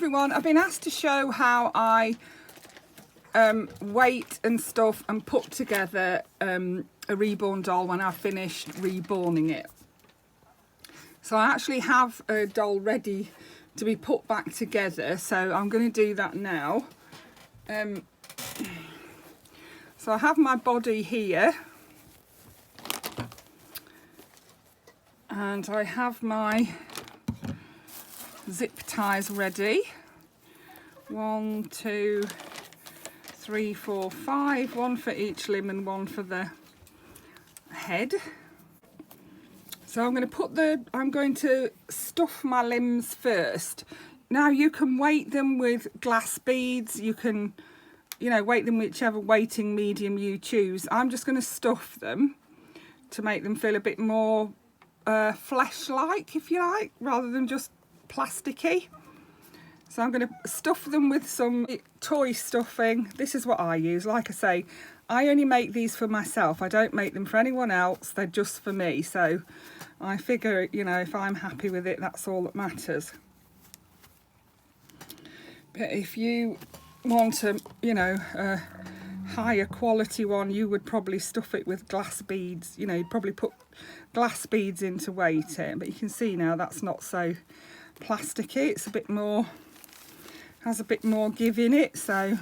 everyone, I've been asked to show how I weight and stuff and put together a Reborn doll when I've finished reborning it. So I actually have a doll ready to be put back together, so I'm going to do that now. So I have my body here, and I have my zip ties ready. 1, 2, 3, 4, 5, one for each limb and one for the head. So I'm going to stuff my limbs first. Now you can weight them with glass beads, you can, weight them whichever weighting medium you choose. I'm just going to stuff them to make them feel a bit more flesh-like, if you like, rather than just plasticky. So I'm going to stuff them with some toy stuffing. This is what I use. Like I say, I only make these for myself. I don't make them for anyone else. They're just for me. So I figure, if I'm happy with it, that's all that matters. But if you want a, a higher quality one, you would probably stuff it with glass beads. You'd probably put glass beads in to weight it. But you can see now that's not so plasticky. It's a bit more, has a bit more give in it. So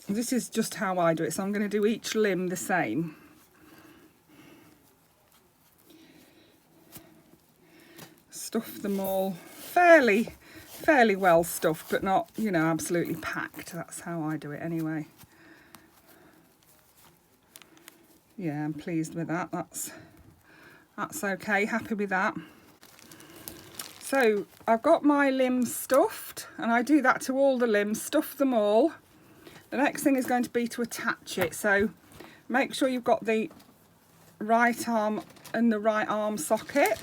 this is just how I do it. So I'm going to do each limb the same. Stuff them all fairly well stuffed, but not, absolutely packed. That's how I do it anyway. Yeah, I'm pleased with that. That's okay, happy with that. So I've got my limbs stuffed, and I do that to all the limbs, stuff them all. The next thing is going to be to attach it. So make sure you've got the right arm and the right arm socket.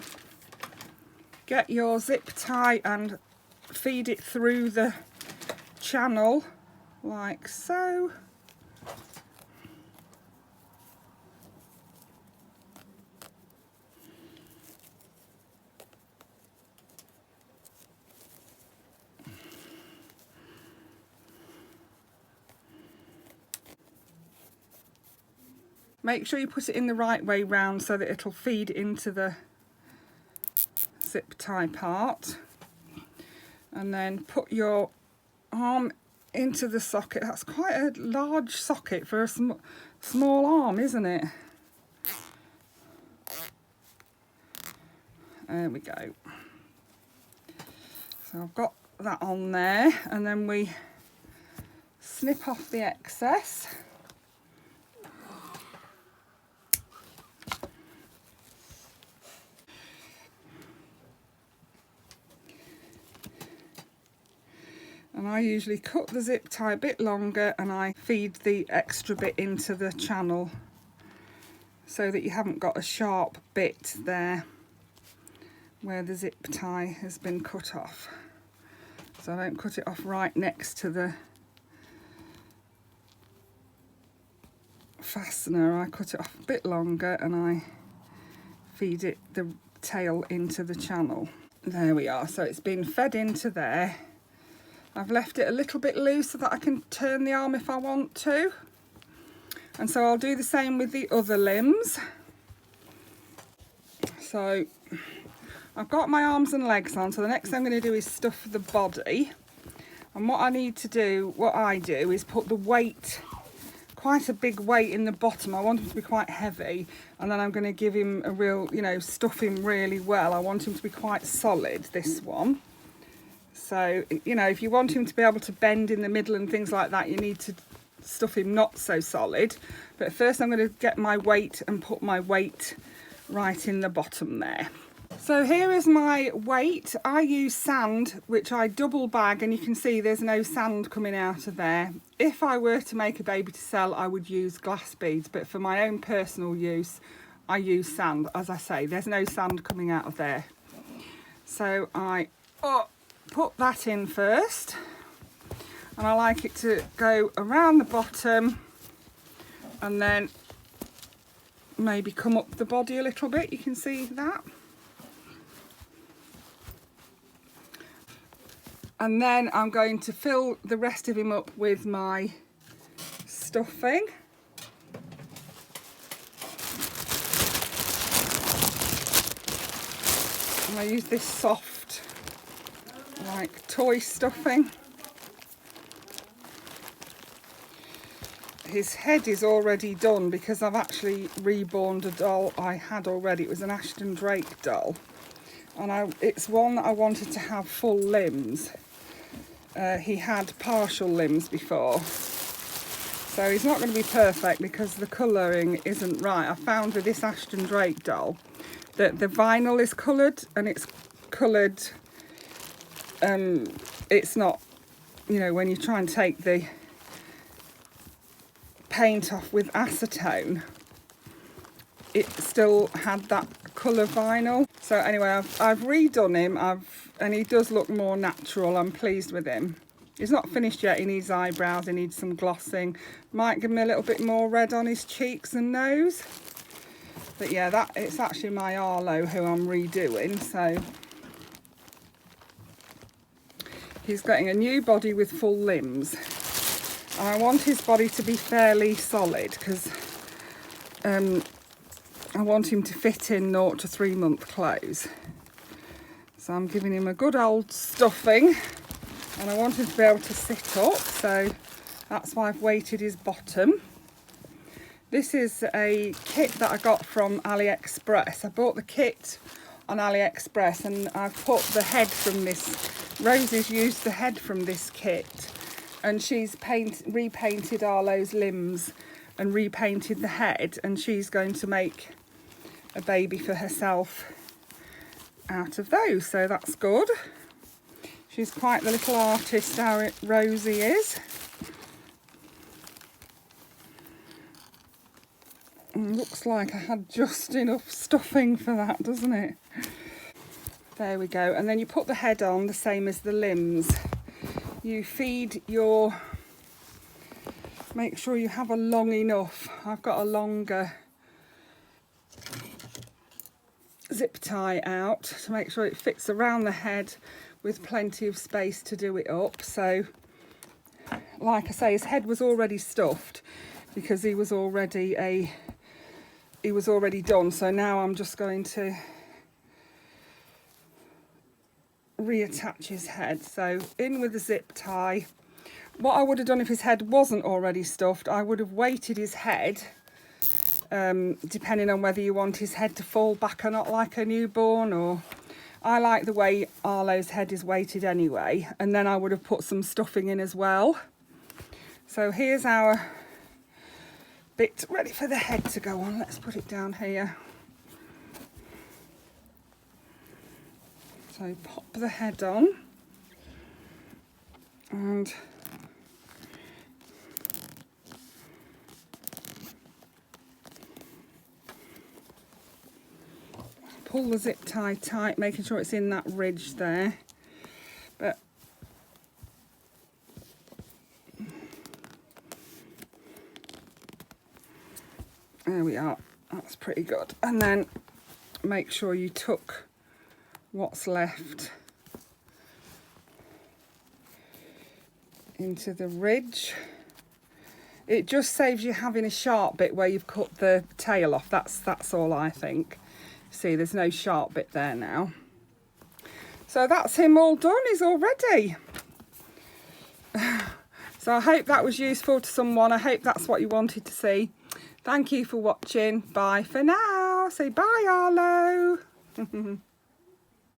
Get your zip tie and feed it through the channel like so. Make sure you put it in the right way round so that it'll feed into the zip tie part. And then put your arm into the socket. That's quite a large socket for a small arm, isn't it? There we go. So I've got that on there, and then we snip off the excess. And I usually cut the zip tie a bit longer, and I feed the extra bit into the channel so that you haven't got a sharp bit there where the zip tie has been cut off. So I don't cut it off right next to the fastener. I cut it off a bit longer, and I feed it the tail into the channel. There we are. So it's been fed into there. I've left it a little bit loose so that I can turn the arm if I want to. And so I'll do the same with the other limbs. So I've got my arms and legs on, so the next thing I'm going to do is stuff the body. And what I do is put the weight, quite a big weight in the bottom. I want him to be quite heavy, and then I'm going to give him a real, stuff him really well. I want him to be quite solid, this one. So, if you want him to be able to bend in the middle and things like that, you need to stuff him not so solid. But first I'm going to get my weight and put my weight right in the bottom there. So here is my weight. I use sand, which I double bag, and you can see there's no sand coming out of there. If I were to make a baby to sell, I would use glass beads, but for my own personal use, I use sand. As I say, there's no sand coming out of there. So I put that in first, and I like it to go around the bottom and then maybe come up the body a little bit, you can see that. And then I'm going to fill the rest of him up with my stuffing. And I use this soft, like, toy stuffing. His head is already done because I've actually reborn a doll I had already. It was an Ashton Drake doll. And it's one that I wanted to have full limbs. He had partial limbs before, so he's not going to be perfect because the colouring isn't right. I found with this Ashton Drake doll that the vinyl is coloured, and it's coloured, it's not, you know, when you try and take the paint off with acetone, it still had that colour vinyl. So anyway, I've redone him, and he does look more natural. I'm pleased with him. He's not finished yet. He needs eyebrows, he needs some glossing. Might give him a little bit more red on his cheeks and nose. But yeah, it's actually my Arlo who I'm redoing. So he's getting a new body with full limbs. And I want his body to be fairly solid because I want him to fit in 0 to 3 month clothes. So I'm giving him a good old stuffing, and I want him to be able to sit up, so that's why I've weighted his bottom. This is a kit that I got from AliExpress. I bought the kit on AliExpress, and I've put the head from this. Rosie's used the head from this kit, and she's repainted Arlo's limbs and repainted the head, and she's going to make a baby for herself out of those, so that's good. She's quite the little artist, Rosie is. And looks like I had just enough stuffing for that, doesn't it? There we go. And then you put the head on the same as the limbs. You feed your, make sure you have a long enough. I've got a longer zip tie out to make sure it fits around the head with plenty of space to do it up. So like I say, his head was already stuffed because he was already done. So now I'm just going to reattach his head. So in with the zip tie. What I would have done if his head wasn't already stuffed, I would have weighted his head, depending on whether you want his head to fall back or not like a newborn, or I like the way Arlo's head is weighted anyway, and then I would have put some stuffing in as well. So here's our bit ready for the head to go on. Let's put it down here. So pop the head on, and pull the zip tie tight, making sure it's in that ridge there. But there we are, that's pretty good. And then make sure you tuck what's left into the ridge. It just saves you having a sharp bit where you've cut the tail off. That's all I think. See, there's no sharp bit there now. So that's him all done. He's all ready. So I hope that was useful to someone. I hope that's what you wanted to see. Thank you for watching. Bye for now. Say bye, Arlo.